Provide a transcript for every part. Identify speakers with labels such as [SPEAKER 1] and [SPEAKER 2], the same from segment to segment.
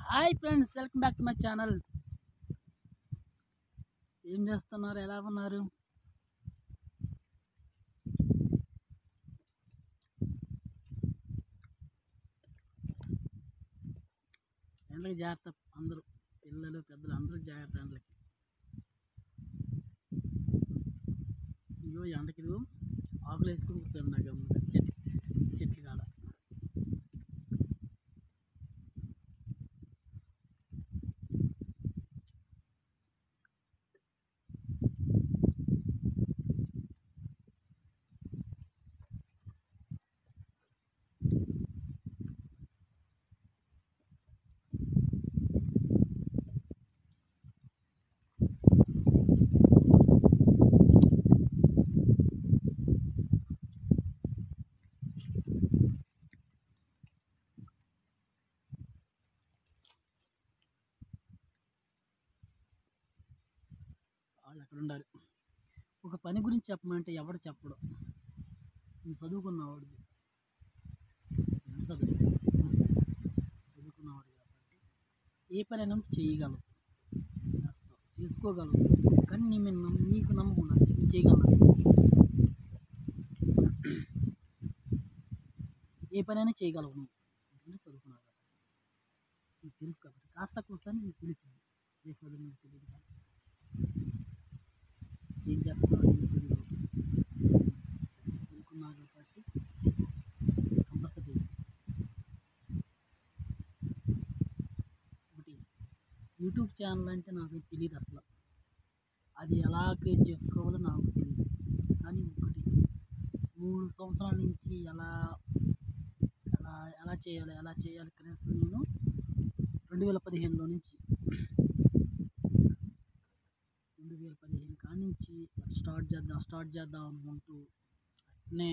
[SPEAKER 1] Hi friends, welcome back to my channel. ఏం చేస్తున్నారు? ఎలా ఉన్నారు? ఎండలకి జాగ్రత్త. అందరూ పిల్లలు పెద్దలు అందరూ జాగ్రత్త ఎండలకి. ఇగో ఎండకి ఆకులు వేసుకుని కూర్చోండి. నాకు చెట్లు కాడ వాళ్ళు అక్కడ ఉండాలి. ఒక పని గురించి చెప్పమంటే ఎవడు చెప్పడు. నువ్వు చదువుకున్నవాడు, చదువుకున్నవాడు కాబట్టి ఏ పనైనా చేయగలవు, చేస్తావు, చేసుకోగలవు. కానీ నీ మీద నీకు నమ్మకం ఉండాలి. నేను చేయగలను. ఏ పనైనా చేయగలవు నువ్వు, ఎందుకంటే చదువుకున్నావు కాబట్టి. నీకు తెలుసు కాబట్టి కాస్త కూస్తా నీకు తెలిసింది. ఏ చదువు నీకు తెలియదు కానీ ఏం చేస్తున్నావు నీకు తెలియదు. చదువుకున్నావు కాబట్టి కంపల్సరీ. ఒకటి యూట్యూబ్ ఛానల్ అంటే నాకు తెలియదు అసలు. అది ఎలా క్రియేట్ చేసుకోవాలో నాకు తెలియదు. కానీ ఒకటి 3 సంవత్సరాల నుంచి ఎలా ఎలా ఎలా చేయాలి కనీసం నేను 2015లో నుంచి 2015 కాడి నుంచి స్టార్ట్ చేద్దాం అనుకుంటూ అట్నే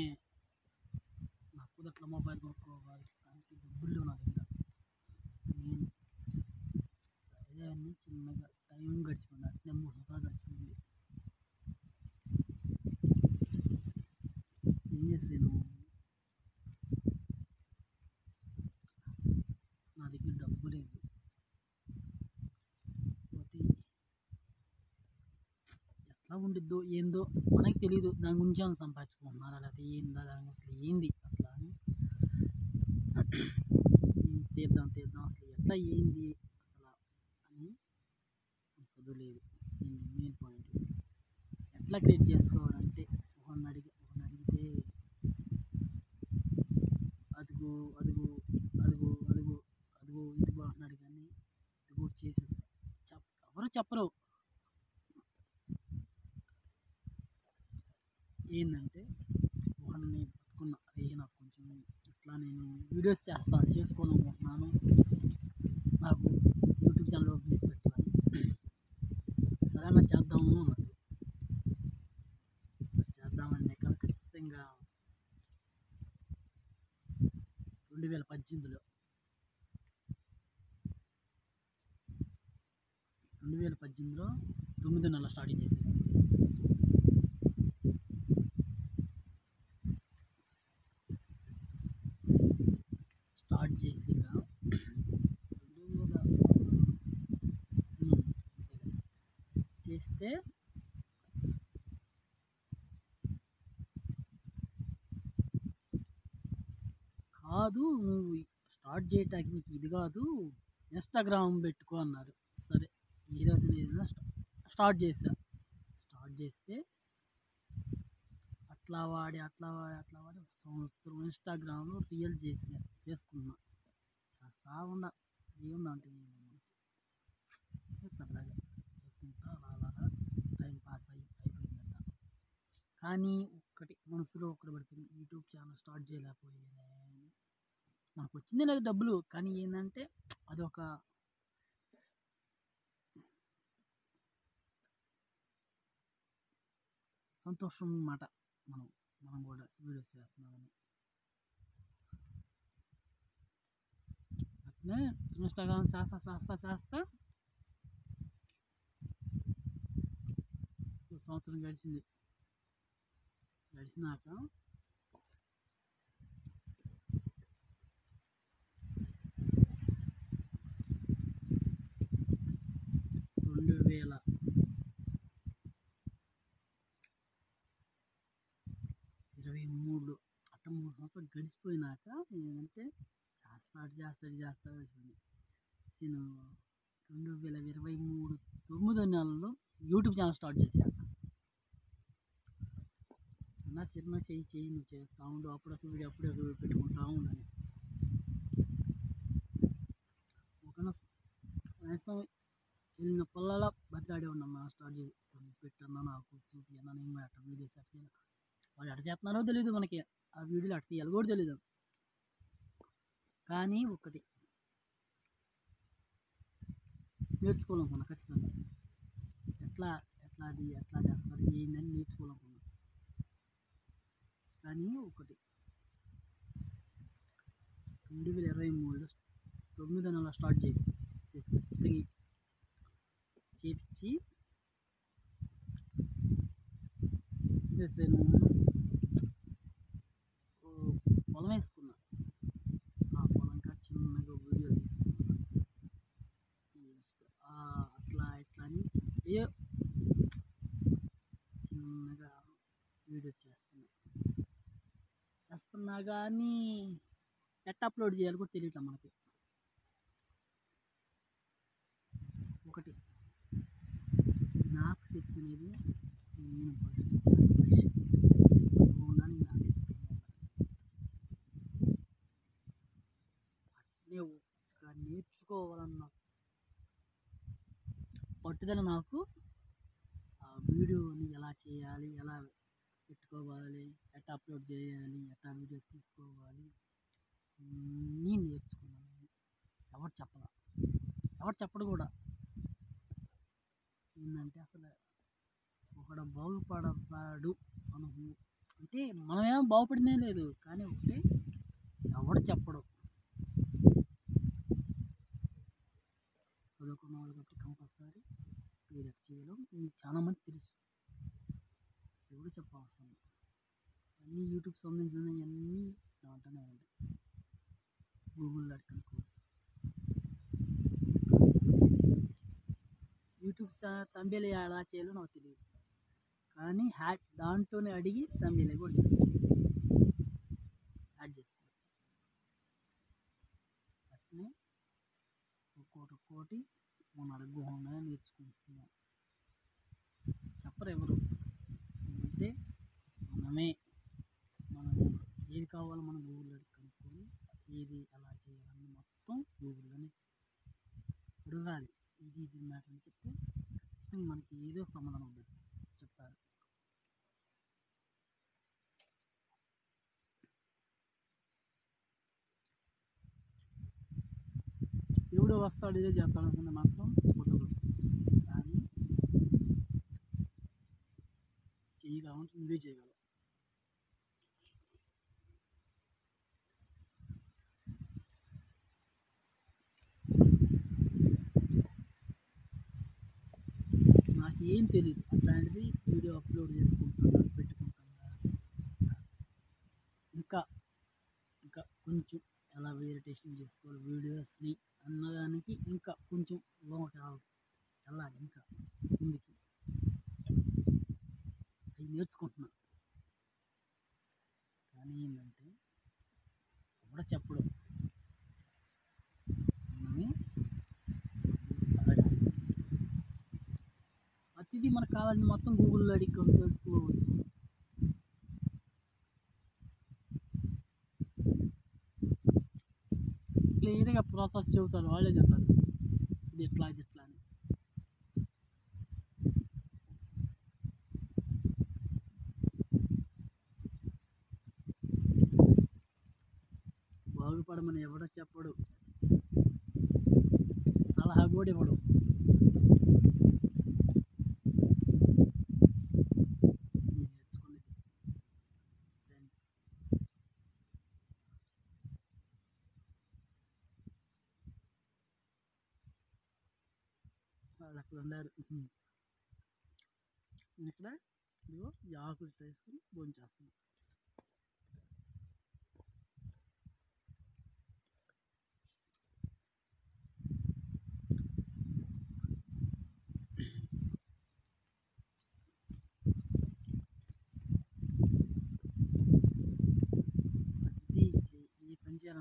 [SPEAKER 1] నా కుదట్లో మొబైల్ కొనుక్కోవాలి. దానికి డబ్బులు నా దగ్గర. నేను సరే అని చిన్నగా టైం గడిచిపోయింది. అట్నే 3 సంవత్సరాలు గడిచిపోయింది. ఏం చేసాను, నా దగ్గర డబ్బు లేదు. పోతే ఎట్లా ఉండిద్దో ఏందో మనకి తెలియదు. దాని గురించి ఏమైనా సంపాదించుకుంటున్నారా లేకపోతే ఏందా, దాని అసలు ఏంది అసలు అని తీద్దాం అసలు ఎట్లా ఏంది అసలు అని చదువులేదు. మెయిన్ పాయింట్ ఎట్లా క్రియేట్ చేసుకోవాలంటే ఒకరిని అడిగితే అదిగో అదిగో అదిగో అదిగో అదిగో ఇదిగో అంటున్నాడు. కానీ ఇదిగో చేసేస్తా ఎవరు చెప్పరు. ఏంటంటే ఒకరిని పట్టుకున్న, అదే నాకు కొంచెం ఇట్లా నేను వీడియోస్ చేసుకోవాలనుకుంటున్నాను. నాకు యూట్యూబ్ ఛానల్ ఓపెన్ చేసి పెట్టాలని. సరే అన్న చేద్దాము అన్నది. చేద్దామని ఖచ్చితంగా 2018లో 9 నెలల స్టార్టింగ్ చేశాను. స్టార్ట్ చేసిగా చేస్తే కాదు, నువ్వు స్టార్ట్ చేయటానికి నీకు ఇది కాదు, ఇన్స్టాగ్రామ్ పెట్టుకో అన్నారు. సరే ఏదైనా స్టార్ట్ చేస్తే అట్లా వాడి సంవత్సరం ఇన్స్టాగ్రామ్లో రియల్ చేసుకున్నా. చేస్తా ఉన్నా. ఏముందంటే సరదాగా చేసుకుంటా అలా టైం పాస్ అయిపోయిందంట. కానీ మనసులో ఒకటి పడుతుంది, యూట్యూబ్ ఛానల్ స్టార్ట్ చేయలేకపోయానే. నాకు వచ్చిందే లేదు డబ్బులు, కానీ ఏంటంటే అదొక సంతోషం అన్నమాట. మనం కూడా వీడియోస్ చేస్తున్నామని. అట్లే ఇన్స్టాగ్రామ్ చేస్తా సంవత్సరం గడిచినాక సంవత్సరం గడిచిపోయినాక ఏంటంటే చేస్తాడు గడిచిపోయింది. నేను 2023 9వ నెలలో యూట్యూబ్ ఛానల్ స్టార్ట్ చేశాను. అన్నా సినిమా చెయ్యి నువ్వు చేస్తూ ఉండు, అప్పుడప్పుడు వీడియో పెట్టుకుంటా ఉండని. ఒక కనీసం వెళ్ళిన పొలాల బతిలాడే ఉన్నాను. స్టార్ట్ చేసి పెట్టన్నా నాకు చూపి అన్నా, నేను అట్లా వీడియోస్ అట్లా చేయాలి. వాళ్ళు అట్లా చేస్తున్నారో తెలియదు మనకి, ఆ వీడియోలు అట్లా తీయాలి కూడా తెలీదు. కానీ ఒకటి నేర్చుకోవాలనుకున్నా ఖచ్చితంగా, ఎట్లా చేస్తారు ఏందని నేర్చుకోవాలనుకున్నా. కానీ ఒకటి 2023లో 9వ నెల స్టార్ట్ ఖచ్చితంగా చేపించి నేను పొలం వేసుకున్నా. ఆ పొలం కాడ చిన్నగా వీడియో తీసుకున్నా. అట్లా అని చిన్నగా వీడియో చేస్తున్నా కానీ ఎట్లా అప్లోడ్ చేయాలి కూడా తెలియటం మనకి. ఒకటి నాకు చెప్పినది నేను ఉండాలి. నేర్చుకోవాలన్న పట్టుదల నాకు, ఆ వీడియోని ఎలా చేయాలి, ఎలా పెట్టుకోవాలి, ఎట్లా అప్లోడ్ చేయాలి, ఎట్లా వీడియోస్ తీసుకోవాలి నేను నేర్చుకున్నాను. ఎవరు చెప్పడు కూడా. ఏంటంటే అసలు ఒకడు బాగుపడతాడు మనము అంటే మనమేమో బాగుపడిందే లేదు, కానీ ఒకటే ఎవడు చెప్పడు. చదువుకున్న వాళ్ళు కాబట్టి కంపల్సరీ మీరు ఎట్లా చేయాలో మీకు చాలా మంది తెలుసు, ఎవరు చెప్పవలసింది. అన్నీ యూట్యూబ్ సంబంధించినవి అన్నీ దాంట్లోనే ఉంటాయి. గూగుల్లో కనుక్కోవచ్చు. యూట్యూబ్ తంబేలు ఎలా చేయాలో నాకు తెలియదు, కానీ దాంట్లోనే అడిగి తంబేలు కూడా యాడ్ చేసుకోవాలి. అట్నే ఒక్కోటి మన అనుభవంగా నేర్చుకుంటున్నాం. చెప్పరు ఎవరు, అంటే మనం ఏది కావాలో మనం గూగుల్లో కనుక్కొని ఏది ఎలా చేయాలని మొత్తం గూగుల్లోనే అడగాలి. ఇది మ్యాటర్ అని చెప్తే ఖచ్చితంగా మనకి ఏదో సమాధానం ఉంటుంది చెప్తారు. ఎవడో వస్తాడు ఇదే చేస్తాడు అనుకుంటే మాత్రం కుదరదు. కానీ చేయగలంటే నువ్వే చేయగలవు. నాకేం తెలియదు, అట్లాంటిది వీడియో అప్లోడ్ చేసుకుంటున్నా, పెట్టుకుంటున్నా. ఇంకా కొంచెం ఎలా వెరిటేషన్ చేసుకోవాలి వీడియోస్ని అన్నదానికి ఇంకా కొంచెం వెళ్ళాలి. ఇంకా ముందుకి అవి నేర్చుకుంటున్నా. కానీ ఏంటంటే ఎవడో చెప్పడు, మనమే ప్రతిదీ మనకు కావాల్సిన మొత్తం గూగుల్లో అడిగి తెలుసుకోవచ్చు. క్లియర్గా ప్రాసెస్ చెబుతారు, వాళ్ళే చెప్తారు ఇది ఎట్లా అని. బాగుపడమని ఎవడో చెప్పడు, సలహా కూడా ఇవ్వడు. వాళ్ళు అక్కడ ఉన్నారు. ఇక్కడ ఇదిగో ఈ ఆకులు వేసుకుని భోజనం చేస్తున్నాం.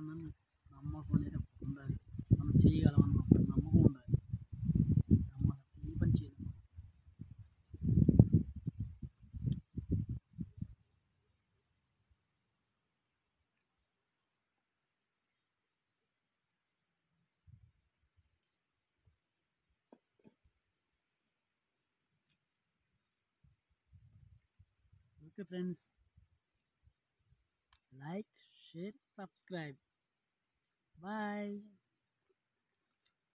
[SPEAKER 1] చేస్తానని నమ్మకం అనేది ఒకటి ఉండాలి. మనం చేయగలం అన్న ఒక నమ్మకం ఉండాలి. నమ్మకం ఏ పని చేయలేం మనం. Okay friends, like, share, subscribe. Bye.